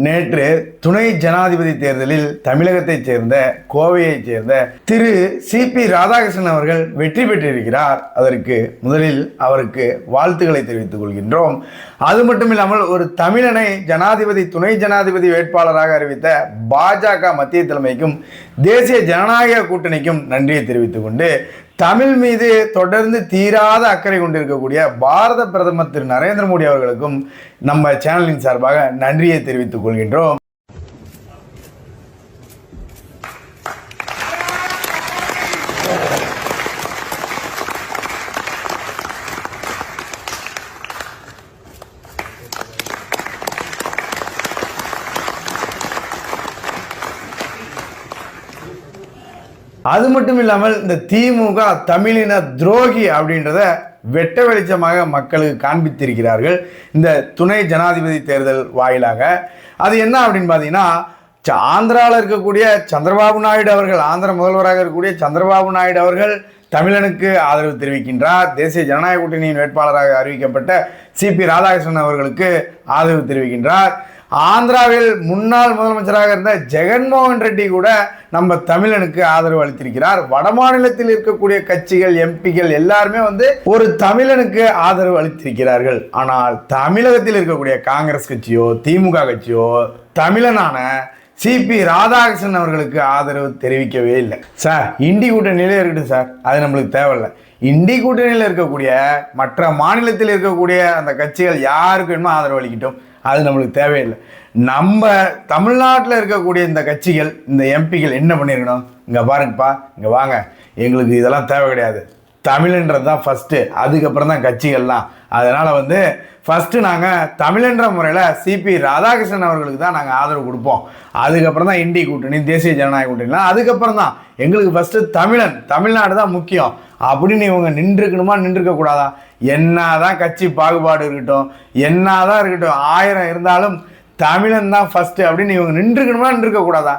நேற்று துணை ஜனாதிபதி தேர்தலில் தமிழகத்தைச் சேர்ந்த கோவையைச் சேர்ந்த திரு சிபி ராதாகிருஷ்ணன் அவர்கள் வெற்றி பெற்றிருக்கிறார். அதற்கு முதலில் அவருக்கு வாழ்த்துக்களை தெரிவித்துக் கொள்கின்றோம். அது மட்டும் இல்லாமல் ஒரு தமிழனை ஜனாதிபதி துணை ஜனாதிபதி வேட்பாளராக அறிவித்த பாஜக மத்திய தலைமைக்கும் தேசிய ஜனநாயக கூட்டணிக்கும் நன்றியை தெரிவித்துக் கொண்டு தமிழ் மீது தொடர்ந்து தீராத அக்கறை கொண்டிருக்கக்கூடிய பாரத பிரதமர் திரு நரேந்திர மோடி அவர்களுக்கும் நம்ம சேனலின் சார்பாக நன்றியை தெரிவித்துக் கொள்கின்றோம். அது மட்டும் இல்லாமல் இந்த திமுக தமிழின துரோகி அப்படின்றத வெட்ட வெளிச்சமாக மக்களுக்கு காண்பித்திருக்கிறார்கள் இந்த துணை ஜனாதிபதி தேர்தல் வாயிலாக. அது என்ன அப்படின்னு பார்த்தீங்கன்னா, ஆந்திராவில் இருக்கக்கூடிய சந்திரபாபு நாயுடு அவர்கள், ஆந்திர முதல்வராக இருக்கக்கூடிய சந்திரபாபு நாயுடு அவர்கள் தமிழனுக்கு ஆதரவு தெரிவிக்கின்றார். தேசிய ஜனநாயக கூட்டணியின் வேட்பாளராக அறிவிக்கப்பட்ட சிபி ராதாகிருஷ்ணன் அவர்களுக்கு ஆதரவு தெரிவிக்கின்றார். ஆந்திராவில் முன்னாள் முதலமைச்சராக இருந்த ஜெகன்மோகன் ரெட்டி கூட நம்ம தமிழனுக்கு ஆதரவு அளித்திருக்கிறார். வட மாநிலத்தில் இருக்கக்கூடிய கட்சிகள், எம்பிகள் எல்லாருமே ஒரு தமிழனுக்கு ஆதரவு அளித்திருக்கிறார்கள். ஆனால் தமிழகத்தில் இருக்கக்கூடிய காங்கிரஸ் கட்சியோ திமுக கட்சியோ தமிழனான சிபி ராதாகிருஷ்ணன் அவர்களுக்கு ஆதரவு தெரிவிக்கவே இல்லை. சார், இண்டி கூட்டணியிலே இருக்கட்டும் சார், அது நம்மளுக்கு தேவையில்லை. இண்டி கூட்டணியில் இருக்கக்கூடிய மற்ற மாநிலத்தில் இருக்கக்கூடிய அந்த கட்சிகள் யாருக்கு வேணுமோ ஆதரவு அளிக்கட்டும், அது நம்மளுக்கு தேவையில்லை. நம்ம தமிழ்நாட்டில் இருக்கக்கூடிய இந்த கட்சிகள், இந்த எம்பிகள் என்ன பண்ணியிருக்கணும்? இங்கே பாருங்கப்பா, இங்கே வாங்க, எங்களுக்கு இதெல்லாம் தேவை கிடையாது, தமிழ்ன்றது தான் ஃபஸ்ட்டு, அதுக்கப்புறம் தான் கட்சிகள்லாம். அதனால் ஃபஸ்ட்டு நாங்கள் தமிழன்ற முறையில் சிபி ராதாகிருஷ்ணன் அவர்களுக்கு தான் நாங்கள் ஆதரவு கொடுப்போம். அதுக்கப்புறம் தான் இண்டி கூட்டணி, தேசிய ஜனநாயக கூட்டணிலாம், அதுக்கப்புறம் தான் எங்களுக்கு ஃபஸ்ட்டு தமிழ்நாடு தான் முக்கியம் அப்படின்னு இவங்க நின்றுக்கணுமா, நின்றுக்கக்கூடாதா? என்னதான் கட்சி பாகுபாடு இருக்கட்டும், என்னதான் இருக்கட்டும், 1000 இருந்தாலும் தமிழன் தான் ஃபஸ்ட்டு அப்படின்னு இவங்க நின்றுக்கணுமா, நின்றுக்கக்கூடாதா?